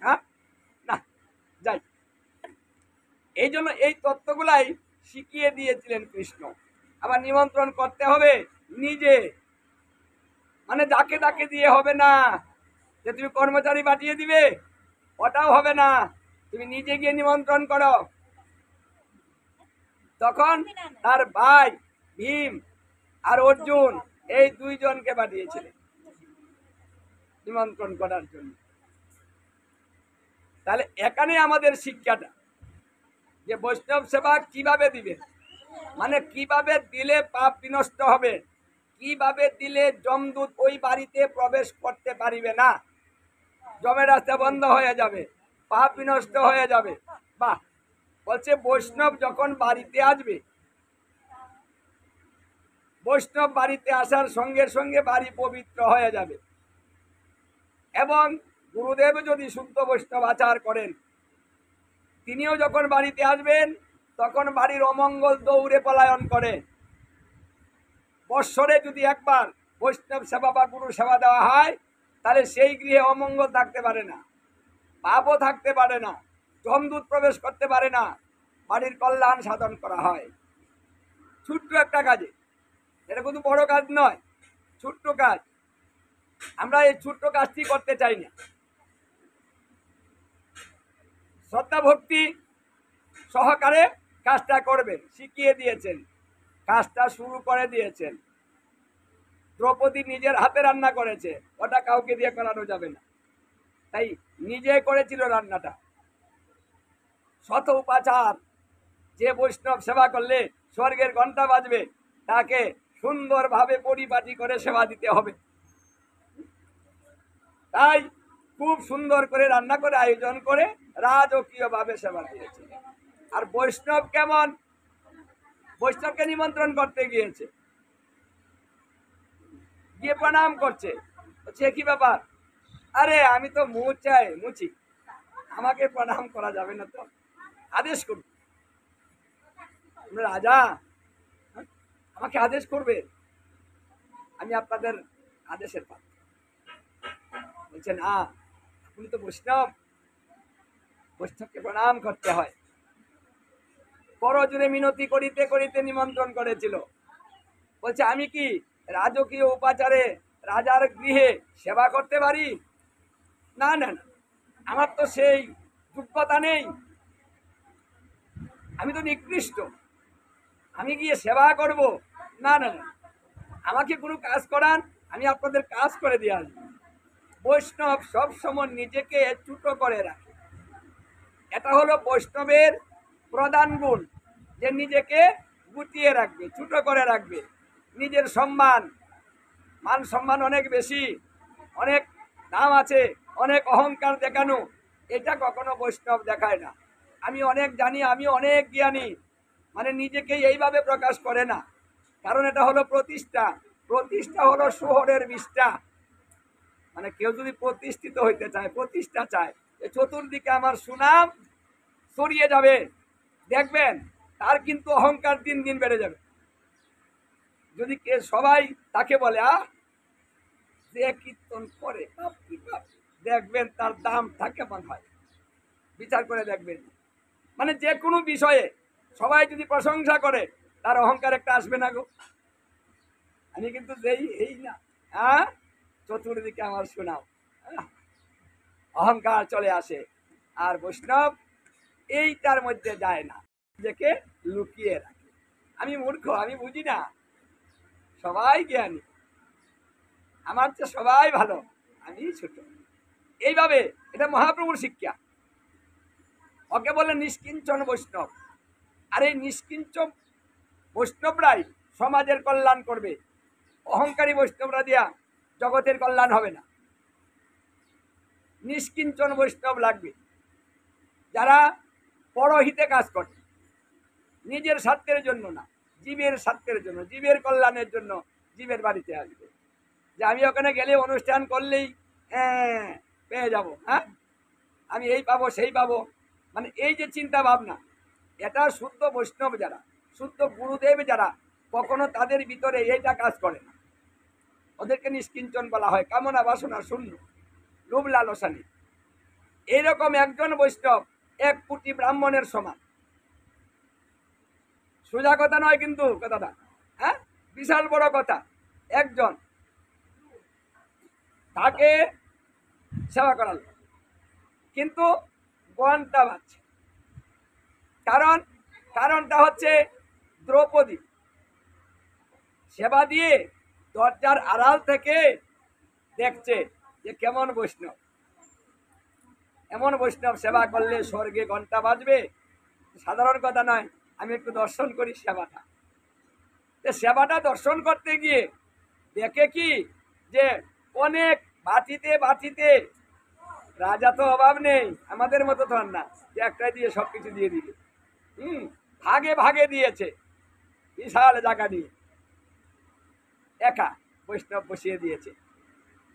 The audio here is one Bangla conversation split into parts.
হ্যাঁ না যাই। এই জন্য এই তত্ত্বগুলাই শিখিয়ে দিয়েছিলেন কৃষ্ণ। আবার নিমন্ত্রণ করতে হবে নিজে, মানে যাকে তাকে দিয়ে হবে না যে তুমি কর্মচারী পাঠিয়ে দিবে, ওটাও হবে না, তুমি নিজে গিয়ে নিমন্ত্রণ করো। তখন তার ভাই ভীম আর অর্জুন এই দুইজনকে পাঠিয়েছিলেন নিমন্ত্রণ করার জন্য। তাহলে এখানে আমাদের শিক্ষাটা যে বৈষ্ণব সেবা কিভাবে দিবে, মানে কিভাবে দিলে পাপ বিনষ্ট হবে, কিভাবে দিলে যমদূত ওই বাড়িতে প্রবেশ করতে পারিবে না, জমের রাস্তা বন্ধ হয়ে যাবে, পাপ বিনষ্ট হয়ে যাবে। বাহ, বলছে বৈষ্ণব যখন বাড়িতে আসবে, বৈষ্ণব বাড়িতে আসার সঙ্গে সঙ্গে বাড়ি পবিত্র হয়ে যাবে। এবং গুরুদেব যদি শুদ্ধ বৈষ্ণব আচার করেন, তিনিও যখন বাড়িতে আসবেন তখন বাড়ির অমঙ্গল দৌড়ে পলায়ন করে। বৎসরে যদি একবার বৈষ্ণব সেবা বা গুরু সেবা দেওয়া হয়, তাহলে সেই গৃহে অমঙ্গল থাকতে পারে না, পাপও থাকতে পারে না, যমদূত প্রবেশ করতে পারে না, বাড়ির কল্যাণ সাধন করা হয় ছোট্ট একটা কাজে। এটা কিন্তু বড় কাজ নয়, ছোট্ট কাজ। আমরা এই ছোট্ট কাজটি করতে চাই না। শ্রদ্ধা ভক্তি সহকারে কাজটা করবেন শিখিয়ে দিয়েছেন, কাজটা শুরু করে দিয়েছেন। দ্রৌপদী নিজের হাতে রান্না করেছে, ওটা কাউকে দিয়ে করানো যাবে না, তাই নিজে করেছিল রান্নাটা। শত উপাচার, যে বৈষ্ণব সেবা করলে স্বর্গের ঘন্টা বাজবে, তাকে সুন্দরভাবে পরিপাটি করে সেবা দিতে হবে। তাই খুব সুন্দর করে রান্না করে আয়োজন করে রাজকীয় ভাবে সেবা দিয়েছে। আর বৈষ্ণব কেমন, বৈষ্ণবকে নিমন্ত্রণ করতে গিয়েছে, গিয়ে প্রণাম করছে, বলছে কি ব্যাপার, আরে আমি তো মুচি, আমাকে প্রণাম করা যাবে না, তো আদেশ করুন, রাজা আমাকে আদেশ করবে, আমি আপনাদের আদেশের পাত্র। বলছে না, আপনি তো বৈষ্ণব, বৈষ্ণবকে প্রণাম করতে হয়। করজোড়ে মিনতি করিতে করিতে নিমন্ত্রণ করেছিল। বলছে আমি কি রাজকীয় উপাচারে রাজার গৃহে সেবা করতে পারি? না না না, আমার তো সেই যোগ্যতা নেই, আমি তো নিকৃষ্ট, আমি গিয়ে সেবা করব? না না না, আমাকে কোনো কাজ করান, আমি আপনাদের কাজ করে দিয়ে আসবো। বৈষ্ণব সবসময় নিজেকে ছোট করে রাখে, এটা হলো বৈষ্ণবের প্রধান গুণ, যে নিজেকে গুটিয়ে রাখবে, ছোট করে রাখবে। নিজের সম্মান, মান সম্মান অনেক বেশি, অনেক নাম আছে, অনেক অহংকার দেখানো, এটা কখনো বৈষ্ণব দেখায় না। আমি অনেক জানি, আমি অনেক জ্ঞানী, মানে নিজেকে এইভাবে প্রকাশ করে না, কারণ এটা হলো প্রতিষ্ঠা। প্রতিষ্ঠা হলো শহরের বিষ্ঠা, মানে কেউ যদি প্রতিষ্ঠিত হইতে চায়, প্রতিষ্ঠা চায়, চতুর্দিকে আমার সুনাম ছড়িয়ে যাবে, দেখবেন তার কিন্তু অহংকার দিন দিন বেড়ে যাবে। যদি কে সবাই তাকে বলে যে কীর্তন করে, দেখবেন তার দামটা কেমন হয়, বিচার করে দেখবেন। মানে যে কোনো বিষয়ে সবাই যদি প্রশংসা করে, তার অহংকার একটা আসবে না গো, আমি কিন্তু যেই এই না, চতুর্দিকে আমার শোনাও, অহংকার চলে আসে। আর বৈষ্ণব এইটার মধ্যে যায় না, নিজেকে লুকিয়ে রাখে। আমি মূর্খ, আমি বুঝি না, সবাই জ্ঞানী, আমার চেয়ে সবাই ভালো, আমি ছোট, এইভাবে। এটা মহাপ্রভুর শিক্ষা। ওকে বলে নিষ্কিঞ্চন বৈষ্ণব। আর এই নিষ্কিঞ্চন বৈষ্ণবরাই সমাজের কল্যাণ করবে, অহংকারী বৈষ্ণবরা দিয়া জগতের কল্যাণ হবে না। নিষ্কিঞ্চন বৈষ্ণব লাগবে, যারা পরহিতে কাজ করে, নিজের স্বার্থের জন্য না, জীবের স্বার্থের জন্য, জীবের কল্যাণের জন্য জীবের বাড়িতে আসবে, যে আমি ওখানে গেলে অনুষ্ঠান করলেই পেয়ে যাব, আমি এই পাবো সেই পাবো, মানে এই যে চিন্তা ভাবনা, এটা শুদ্ধ বৈষ্ণব যারা, শুদ্ধ গুরুদেব যারা, কখনো তাদের ভিতরে এইটা কাজ করে না। ওদেরকে নিষ্কিঞ্চন বলা হয়, কামনা বাসনা শূন্য, লোভ লালসা নেই। এইরকম একজন বৈষ্ণব 1 কোটি ব্রাহ্মণের সমান। সোজা কথা নয় কিন্তু কথাটা, হ্যাঁ, বিশাল বড় কথা। একজন তাকে সেবা করালো, কিন্তু ঘন্টা বাজছে। কারণটা হচ্ছে দ্রৌপদী সেবা দিয়ে দরজার আড়াল থেকে দেখছে যে কেমন বৈষ্ণব। এমন বৈষ্ণব সেবা করলে স্বর্গে ঘন্টা বাজবে, সাধারণ কথা নয়। আমি একটু দর্শন করি সেবাটা দর্শন করতে গিয়ে দেখে কি যে অনেক বাটিতে রাজা তো অভাব নেই, আমাদের মতো তো আর না যে একটাই দিয়ে সবকিছু দিয়ে দিবে। ভাগে ভাগে দিয়েছে, বিশাল জায়গা নিয়ে একা বৈষ্ণব বসিয়ে দিয়েছে,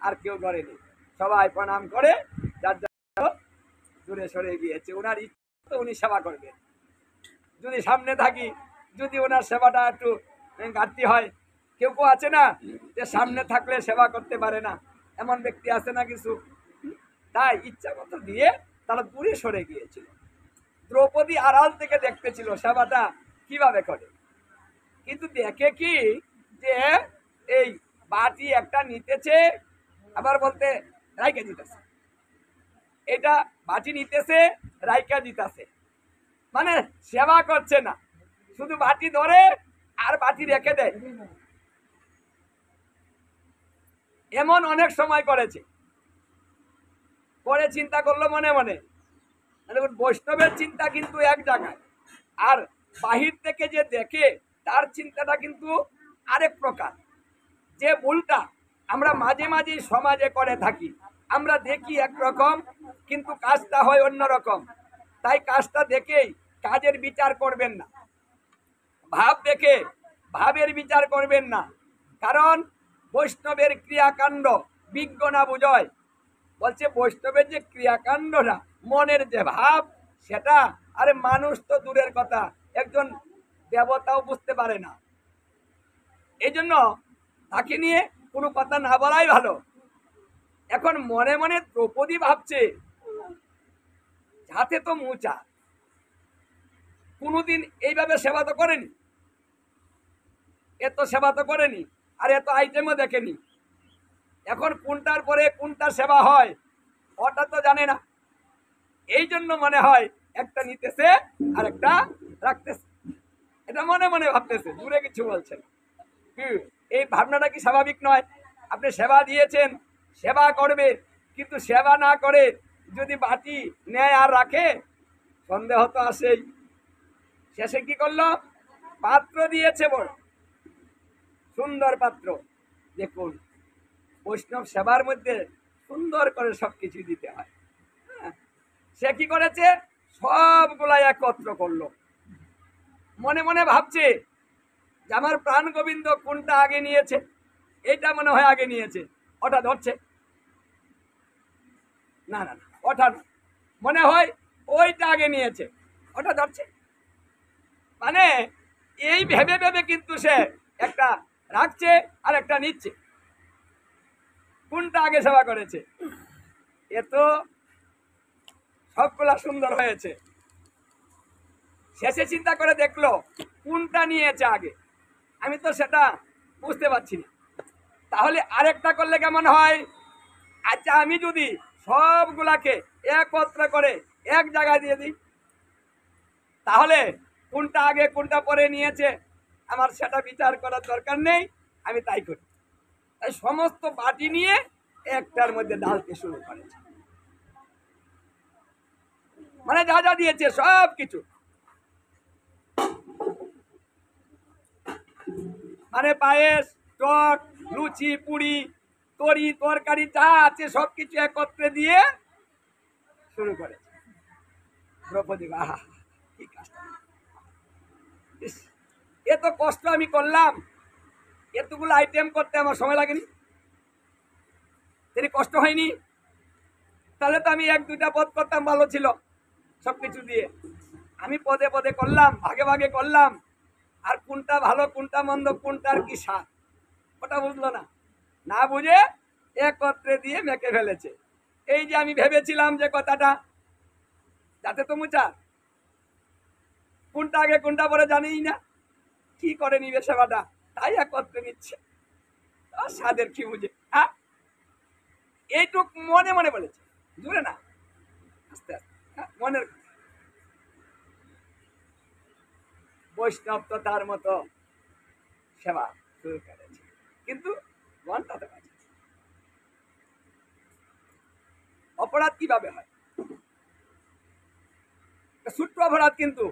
আর কেউ করেনি। সবাই প্রণাম করে যার যার দূরে সরে গিয়েছে। ওনার ইচ্ছা তো উনি সেবা করবেন। যদি সামনে থাকি, যদি ওনার সেবাটা একটু ঘাটতি হয়, কেউ আছে না যে সামনে থাকলে সেবা করতে পারে না, এমন ব্যক্তি আছে না কিছু। তাই ইচ্ছা মতো দিয়ে তারা দূরে সরে গিয়েছিল। দ্রৌপদী আড়াল থেকে দেখতেছিল সেবাটা কিভাবে করে, কিন্তু দেখে কি যে এই বাটি একটা নিতেছে, আবার বলতে রাইকা দিতেছে, এটা বাটি নিতেছে রাইকা দিতেছে, মানে সেবা করছে না, শুধু বাটি ধরে আর বাটি রেখে দেয়। এমন অনেক সময় করেছে, পরে চিন্তা করলো মনে মনে, বৈষ্ণবের চিন্তা কিন্তু এক জায়গায়, আর বাহির থেকে যে দেখে তার চিন্তাটা কিন্তু আরেক প্রকার। যে ভুলটা আমরা মাঝে মাঝে সমাজে করে থাকি, আমরা দেখি একরকম কিন্তু কাজটা হয় অন্যরকম। তাই কাজটা দেখেই কাজের বিচার করবেন না, ভাব দেখে ভাবের বিচার করবেন না। কারণ বৈষ্ণবের ক্রিয়াকাণ্ড বিজ্ঞ না বুঝয়। বলছে বৈষ্ণবের যে ক্রিয়াকাণ্ডটা, মনের যে ভাব, সেটা আরে মানুষ তো দূরের কথা, একজন দেবতাও বুঝতে পারে না। এই জন্য তাকে নিয়ে কোনো কথা না বলাই ভালো। এখন মনে মনে দ্রৌপদী ভাবছে, যাতে তো মুচা কোনোদিন এইভাবে সেবা তো করেনি, এত সেবা তো করেনি, আর এত আইটেমও দেখেনি। এখন কোনটার পরে কোনটা সেবা হয় ওটা তো জানে না। এই জন্য মনে হয় একটা নিতেছে আর একটা রাখতেছে, এটা মনে মনে ভাবতেছে, দূরে কিছু বলছেন। এই ভাবনাটা কি স্বাভাবিক নয়? আপনি সেবা দিয়েছেন, সেবা করবে, কিন্তু সেবা না করে যদি বাটি নেয় আর রাখে, সন্দেহ তো আসেই। শেষে কি করলো? পাত্র দিয়েছে, বড় সুন্দর পাত্র। দেখুন, বৈষ্ণব সেবার মধ্যে সুন্দর করে সবকিছু দিতে হয়। সে কি করেছে? সবগুলা একত্র করলো। মনে মনে ভাবছে যে আমার প্রাণ গোবিন্দ কোনটা আগে নিয়েছে, এটা মনে হয় আগে নিয়েছে, ওটা ধরছে না, না না ওটা না, মনে হয় ওইটা আগে নিয়েছে, ওটা ধরছে। মানে এই ভেবে ভেবে কিন্তু সে একটা রাখছে আর একটা নিচ্ছে, কোনটা আগে সেবা করেছে। এ তো সবগুলা সুন্দর হয়েছে। শেষে চিন্তা করে দেখলো কোনটা নিয়েছে আগে, আমি তো সেটা বুঝতে পারছি না। তাহলে আরেকটা করলে কেমন হয়? আচ্ছা, আমি যদি সবগুলাকে একত্র করে এক জায়গায় দিয়ে দিই, তাহলে কোনটা আগে কোনটা পরে নিয়েছে আমার সেটা বিচার করার দরকার নেই, আমি তাই করি। তাই সমস্ত বাটি নিয়ে একটার মধ্যে ঢালতে শুরু করেছে, মানে যা যা দিয়েছে সব কিছু, মানে পায়েস, টক, লুচি, পুরি, তরি তরকারি যা আছে সবকিছু একত্রে দিয়ে শুরু করেছে। দ্রৌপদী আহা কি কাজটা, এত কষ্ট আমি করলাম, এতগুলো আইটেম করতে আমার সময় লাগেনি, তিনি কষ্ট হয়নি? তাহলে তো আমি 1-2টা পদ করতাম, ভালো ছিল। সবকিছু দিয়ে আমি পদে পদে করলাম, ভাগে ভাগে করলাম, আর কোনটা ভালো কোনটা মন্দ কোনটার কি স্বাদ ওটা বুঝলো না, না বুঝে একত্রে দিয়ে মেখে ফেলেছে। এই যে আমি ভেবেছিলাম যে কথাটা, যাতে তো মুচা কোনটা আগে কোনটা পরে জানিই না, কি করে নিবে সেবাটা, তাই একত্রে নিচ্ছে। সাদের কি বুঝে, হ্যাঁ এইটুক মনে মনে বলেছে, জুড়ে না, আস্তে আস্তে, হ্যাঁ মনের। বৈষ্ণব তো তার মতো সেবা শুরু করেছে, কিন্তু ঘন্টাতে বাজে। অপরাধ কিভাবে হয়? ছোট্ট অপরাধ, কিন্তু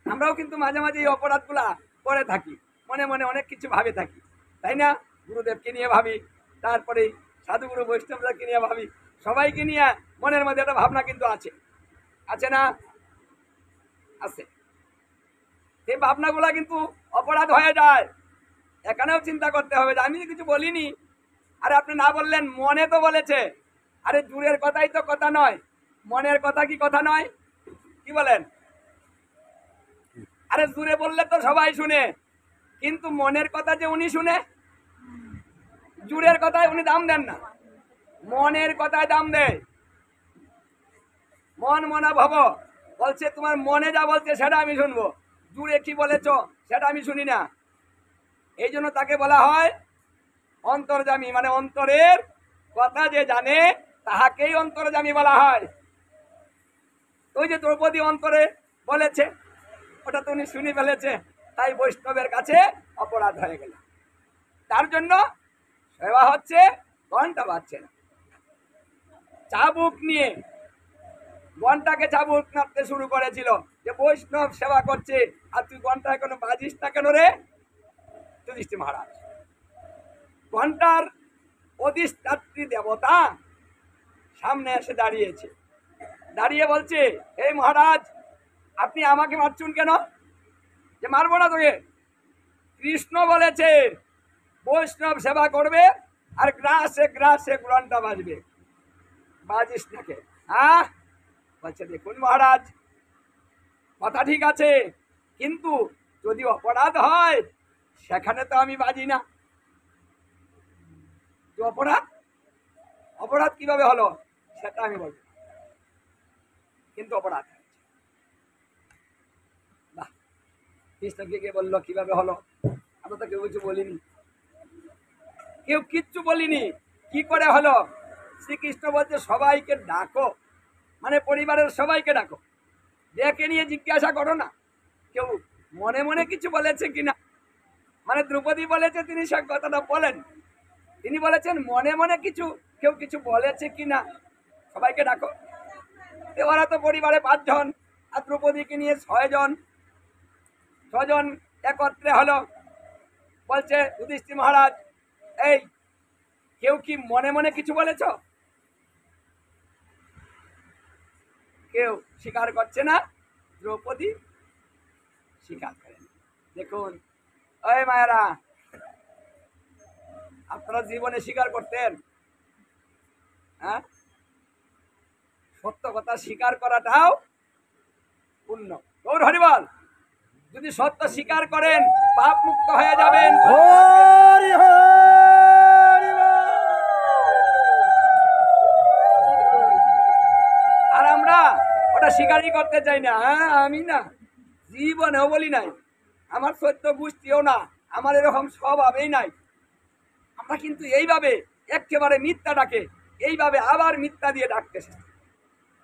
আমরাও কিন্তু মাঝে মাঝে এই অপরাধগুলা করে থাকি, মনে মনে অনেক কিছু ভাবে থাকি, তাই না? গুরুদেবকে নিয়ে ভাবি, তারপরে সাধুগুরু বৈষ্ণবদেরকে নিয়ে ভাবি, সবাইকে নিয়ে মনের মধ্যে একটা ভাবনা কিন্তু আছে, আছে না? আছে। সেই ভাবনাগুলা কিন্তু অপরাধ হয়ে যায়। এখানেও চিন্তা করতে হবে যে আমি কিছু বলিনি, আরে আপনি না বললেন, মনে তো বলেছে। আরে দূরের কথাই তো কথা নয়, মনের কথা কি কথা নয়? কি বলেন? আরে দূরে বললে তো সবাই শুনে, কিন্তু মনের কথা যে উনি শুনে, জুরের কথায় উনি দাম দেন না, মনের কথায় দাম দেয়। মন মনা ভব বলছে, তোমার মনে যা বলছে সেটা আমি শুনবো, জুড়ে কি বলেছ সেটা আমি শুনি না। এই জন্য তাকে বলা হয় অন্তর্যামী, মানে অন্তরের কথা যে জানে তাহাকেই অন্তর্যামী বলা হয়। ওই যে দ্রৌপদী অন্তরে বলেছে, ওটা তো উনি শুনে ফেলেছে, তাই বৈষ্ণবের কাছে অপরাধ হয়ে গেল। তার জন্য সেবা হচ্ছে, ঘন্টা বাজছে না। চাবুক নিয়ে ঘন্টাকে চাবুক নাড়তে শুরু করেছিল যে বৈষ্ণব সেবা করছে, আর তুই ঘন্টা এখনো বাজিস না কেন রে? যুধিষ্ঠির মহারাজ, ঘন্টার অধিষ্ঠাত্রী দেবতা সামনে এসে দাঁড়িয়েছে, দাঁড়িয়ে বলছে, এই মহারাজ আপনি আমাকে মারছুন কেন? যে মারবো না তোকে, কৃষ্ণ বলেছে বৈষ্ণব সেবা করবে আর গ্রাসে গ্রাসে ঘন্টা বাজবে, বাজিস নাকে? হ্যাঁ বলছে, দেখুন মহারাজ কথা ঠিক আছে, কিন্তু যদি অপরাধ হয় সেখানে তো আমি বাজি না। অপরাধ, অপরাধ কিভাবে হলো সেটা আমি বলবো, কিন্তু অপরাধ বাহ, কৃষ্ণকে কে বললো কিভাবে হলো? আমরা তো কেউ কিছু বলিনি, কেউ কিচ্ছু বলিনি, কি করে হলো? শ্রীকৃষ্ণ বলছে সবাইকে ডাকো, মানে পরিবারের সবাইকে ডাকো, ডেকে নিয়ে জিজ্ঞাসা করো না কেউ মনে মনে কিছু বলেছে কিনা। মানে দ্রৌপদী বলেছে, তিনি সে কথাটা বলেন, তিনি বলেছেন মনে মনে কিছু কেউ কিছু বলেছে কিনা, সবাইকে ডাকো। ওরা তো পরিবারে 5 জন, আর দ্রৌপদীকে নিয়ে 6 জন, 6 জন একত্রে হলো। বলছে যুধিষ্ঠির মহারাজ, এই কেউ কি মনে মনে কিছু বলেছ? কেউ স্বীকার করছে না, দ্রৌপদী স্বীকার করেন। দেখুন ওই মায়েরা, আপনারা জীবনে স্বীকার করতেন? হ্যাঁ, সত্য কথা স্বীকার করাটাও পুণ্য। গৌর হরিবল, যদি সত্য স্বীকার করেন পাপ মুক্ত হয়ে যাবেন। আর আমরা ওটা স্বীকারই করতে চাই না। হ্যাঁ আমি না, জীবনেও বলি নাই, আমার সত্য গোষ্ঠীও না, আমার এরকম স্বভাবেই নাই। আমরা কিন্তু এইভাবে একেবারে মিথ্যাটাকে এইভাবে আবার মিথ্যা দিয়ে ডাকতেছে,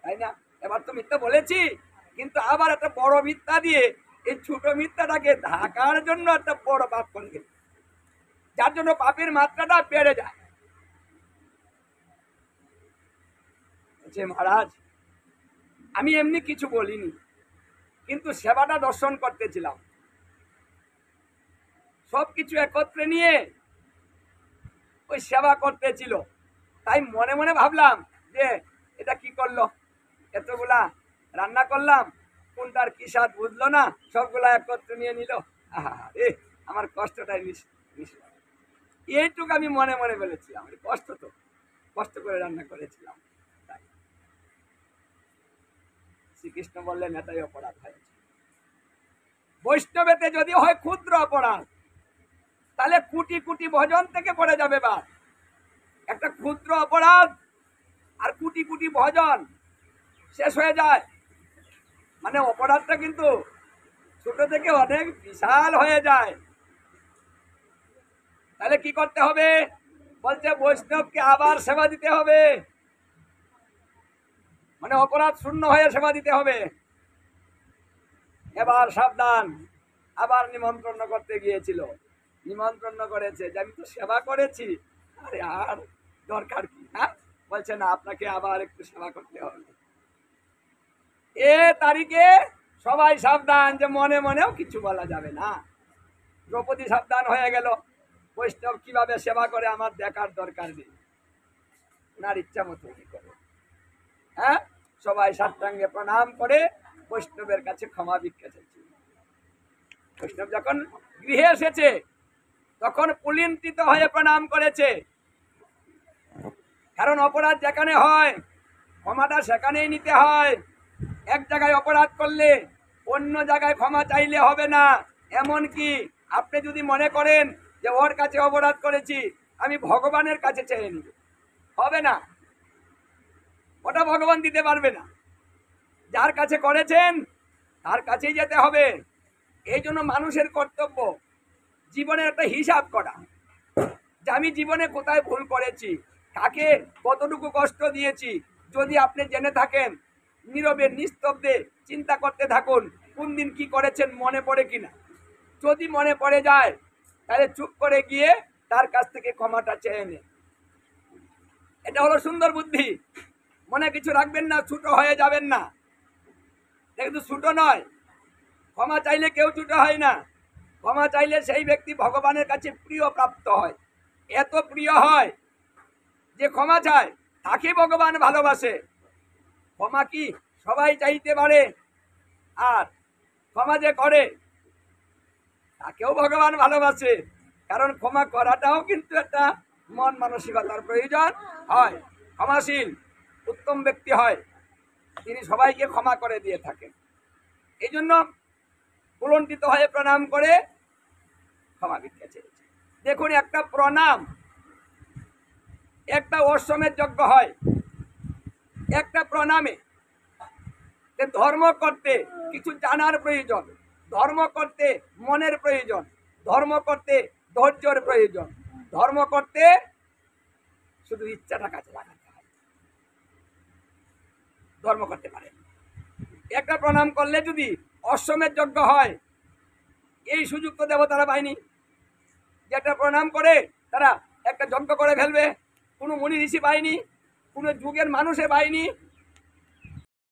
তাই না? এবার তো মিথ্যা বলেছি, কিন্তু আবার একটা বড় মিথ্যা দিয়ে এই ছোট মিথ্যাটাকে ঢাকার জন্য একটা বড় পাপ করে দিল, যার জন্য পাপের মাত্রাটা বেড়ে যায়। মহারাজ আমি এমনি কিছু বলিনি, কিন্তু সেবাটা দর্শন করতেছিলাম, সবকিছু একত্রে নিয়ে ওই সেবা করতেছিল, তাই মনে মনে ভাবলাম যে এটা কি করলো, এতগুলা রান্না করলাম, কোনটার কি স্বাদ বুঝলো না, সবগুলা একত্রে নিয়ে নিল, আমার কষ্টটাই এইটুকু আমি মনে মনে বলেছিলাম, কষ্ট তো কষ্ট করে রান্না করেছিলাম। শ্রীকৃষ্ণ বললেন এটাই অপরাধ হয়েছে। বৈষ্ণবেতে যদি হয় ক্ষুদ্র অপরাধ, তাহলে কোটি কোটি ভজন থেকে পড়ে যাবে। বা একটা ক্ষুদ্র অপরাধ আর কোটি কোটি ভজন শেষ হয়ে যায়। মানে অপরাধটা কিন্তু ছোট থেকে অনেক বিশাল হয়ে যায়। তাহলে কি করতে হবে? বলছে বৈষ্ণবকে আবার সেবা দিতে হবে, মানে অপরাধ শূন্য হয়ে সেবা দিতে হবে। এবার সাবধান, আবার নিমন্ত্রণ করতে গিয়েছিল, নিমন্ত্রণ করেছে যে আমি তো সেবা করেছি, আরে আর দরকার কি? হ্যাঁ, বলছে না, আপনাকে আবার একটু সেবা করতে হবে। এ তারিখে সবাই সাবধান, যে মনে মনেও কিছু বলা যাবে না। দ্রৌপদী সাবধান হয়ে গেল, বৈষ্ণব কিভাবে সেবা করে আমার দেখার দরকার নেই, ওনার ইচ্ছা মতো কি করে। হ্যাঁ, সবাই সাষ্টাঙ্গে প্রণাম করে বৈষ্ণবের কাছে ক্ষমা ভিক্ষা চাইছে। বৈষ্ণব যখন গৃহে এসেছে তখন পুলিন্তিত হয়ে প্রণাম করেছে, কারণ অপরাধ যেখানে হয় ক্ষমাটা সেখানেই নিতে হয়। এক জায়গায় অপরাধ করলে অন্য জায়গায় ক্ষমা চাইলে হবে না। এমনকি আপনি যদি মনে করেন যে ওর কাছে অপরাধ করেছি, আমি ভগবানের কাছে চেয়ে নিব, হবে না, ওটা ভগবান দিতে পারবে না। যার কাছে করেছেন তার কাছেই যেতে হবে। এই জন্য মানুষের কর্তব্য জীবনের একটা হিসাব করা, যে আমি জীবনে কোথায় ভুল করেছি, কাকে কতটুকু কষ্ট দিয়েছি। যদি আপনি জেনে থাকেন, নীরবে নিস্তব্ধে চিন্তা করতে থাকুন কোন দিন কি করেছেন, মনে পড়ে কিনা। যদি মনে পড়ে যায় তাহলে চুপ করে গিয়ে তার কাছ থেকে ক্ষমাটা চেয়ে নেন। এটা হলো সুন্দর বুদ্ধি। মনে কিছু রাখবেন না, ছোট হয়ে যাবেন না। কিন্তু ছোট নয়, ক্ষমা চাইলে কেউ ছোট হয় না। ক্ষমা চাইলে সেই ব্যক্তি ভগবানের কাছে প্রিয় প্রাপ্ত হয়, এত প্রিয় হয় যে ক্ষমা চায় তাকে ভগবান ভালোবাসে। ক্ষমা কি সবাই চাইতে পারে? আর ক্ষমা যে করে তাকেও ভগবান ভালোবাসে, কারণ ক্ষমা করাটাও কিন্তু একটা মন মানসিকতার প্রয়োজন হয়। ক্ষমাশীল উত্তম ব্যক্তি হয়, তিনি সবাইকে ক্ষমা করে দিয়ে থাকেন। এই জন্য পুলন্টিত হয়ে প্রণাম করে ক্ষমা ভিক্ষা চেয়েছে। দেখুন, একটা প্রণাম, একটা অশ্বমেধ যজ্ঞ হয় একটা প্রণামে। ধর্ম করতে কিছু জানার প্রয়োজন, ধর্ম করতে মনের প্রয়োজন, ধর্ম করতে ধৈর্যের প্রয়োজন, ধর্ম করতে শুধু ইচ্ছাটা কাজে লাগাতে হয়, ধর্ম করতে পারে। একটা প্রণাম করলে যদি অশ্বমেধ যজ্ঞ হয়, এই সুযোগ তো দেবতারা পায়নি। যেটা প্রণাম করে তারা একটা যজ্ঞ করে ফেলবে, কোনো মুনি ঋষি পায়নি, কোনো যুগের মানুষে পায়নি।